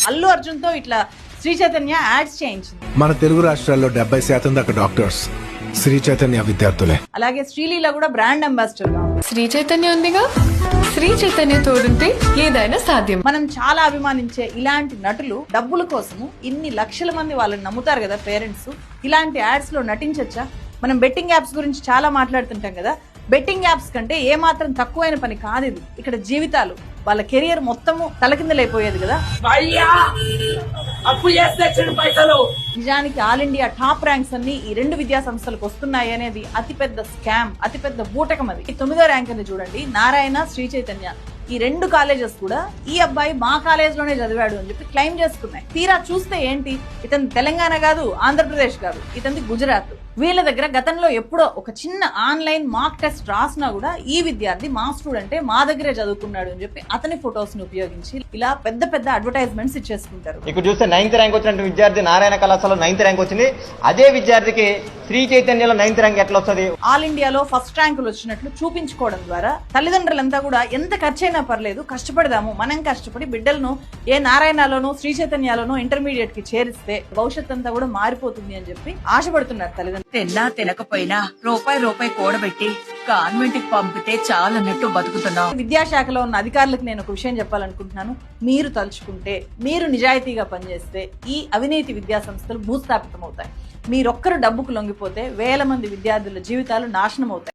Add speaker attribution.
Speaker 1: అల్లు అర్జున్ తో ఇట్లా శ్రీ చైతన్య యాడ్స్ చేయించింది.
Speaker 2: మన తెలుగు రాష్ట్రాల్లో 70% దాకా డాక్టర్స్ శ్రీ చైతన్య విద్యార్థులే.
Speaker 1: అలాగే శ్రీలీల కూడా బ్రాండ్ అంబాసిడర్ గా ఉంది.
Speaker 3: శ్రీ చైతన్య ఉందిగా, శ్రీ చైతన్య తోడుంటే ఏదైనా సాధ్యం.
Speaker 1: మనం చాలా అభిమానించే ఇలాంటి నటులు డబ్బుల కోసము ఇన్ని లక్షల మంది వాళ్ళని నమ్ముతారు కదా పేరెంట్స్. ఇలాంటి యాడ్స్ లో నటించొచ్చా? మనం బెట్టింగ్ యాప్స్ గురించి చాలా మాట్లాడుతుంటాం కదా. బెట్టింగ్ యాప్స్ కంటే ఏ మాత్రం తక్కువైన పని కాదు ఇది. ఇక్కడ జీవితాలు, వాళ్ళ కెరియర్ మొత్తము తలకిందలైపోయేది కదా. నిజానికి ఆల్ ఇండియా టాప్ ర్యాంక్స్ అన్ని ఈ రెండు విద్యా సంస్థలకు వస్తున్నాయి అనేది అతిపెద్ద స్కామ్, అతిపెద్ద బూటకం అది. 9వ ర్యాంక్ అని చూడండి, నారాయణ, శ్రీ చైతన్య. ఈ రెండు కాలేజెస్ కూడా ఈ అబ్బాయి మా కాలేజ్ లోనే చదివాడు అని చెప్పి క్లెయిమ్ చేసుకున్నాయి. తీరా చూస్తే ఏంటి, ఇతను తెలంగాణ కాదు, ఆంధ్రప్రదేశ్ కాదు, ఇతని గుజరాత్. వీళ్ళ దగ్గర గతంలో ఎప్పుడో ఒక చిన్న ఆన్లైన్ మార్క్ టెస్ట్ రాసినా కూడా ఈ విద్యార్థి మా స్టూడెంటే, మా దగ్గరే చదువుకున్నాడు అని చెప్పి అతని ఫొటోస్ ని ఉపయోగించి ఇలా పెద్ద పెద్ద అడ్వర్టైజ్మెంట్స్ ఇచ్చేసుకుంటారు.
Speaker 4: ఇక్కడ చూస్తే 9th ర్యాంక్ వచ్చినట్టు విద్యార్థి నారాయణ కళాశాలలో 9th ర్యాంక్ వచ్చింది. అదే విద్యార్థికి శ్రీ చైతన్యలో 9th ర్యాంక్ ఎట్లా వస్తుంది?
Speaker 1: ఆల్ ఇండియాలో ఫస్ట్ ర్యాంకులు వచ్చినట్లు చూపించుకోవడం ద్వారా తల్లిదండ్రులంతా కూడా ఎంత ఖర్చైనా పర్లేదు కష్టపడదాము, మనం కష్టపడి బిడ్డలను ఏ నారాయణలోనో శ్రీ చైతన్యలోనో ఇంటర్మీడియట్ కి చేరిస్తే భవిష్యత్ అంతా కూడా మారిపోతుంది అని చెప్పి ఆశపడుతున్నారు తల్లిదండ్రులు.
Speaker 5: తిన్నా తినకపోయినా రూపాయి కూడబెట్టి కాన్వెంట్ కి పంపితే చాలన్నట్టు బతుకుతున్నాం.
Speaker 1: విద్యాశాఖలో ఉన్న అధికారులకు నేను ఒక విషయం చెప్పాలనుకుంటున్నాను. మీరు తలుచుకుంటే, మీరు నిజాయితీగా పనిచేస్తే ఈ అవినీతి విద్యా సంస్థలు భూస్థాపితం అవుతాయి. మీరొక్కరు డబ్బుకు లొంగిపోతే వేల మంది విద్యార్థుల జీవితాలు నాశనం అవుతాయి.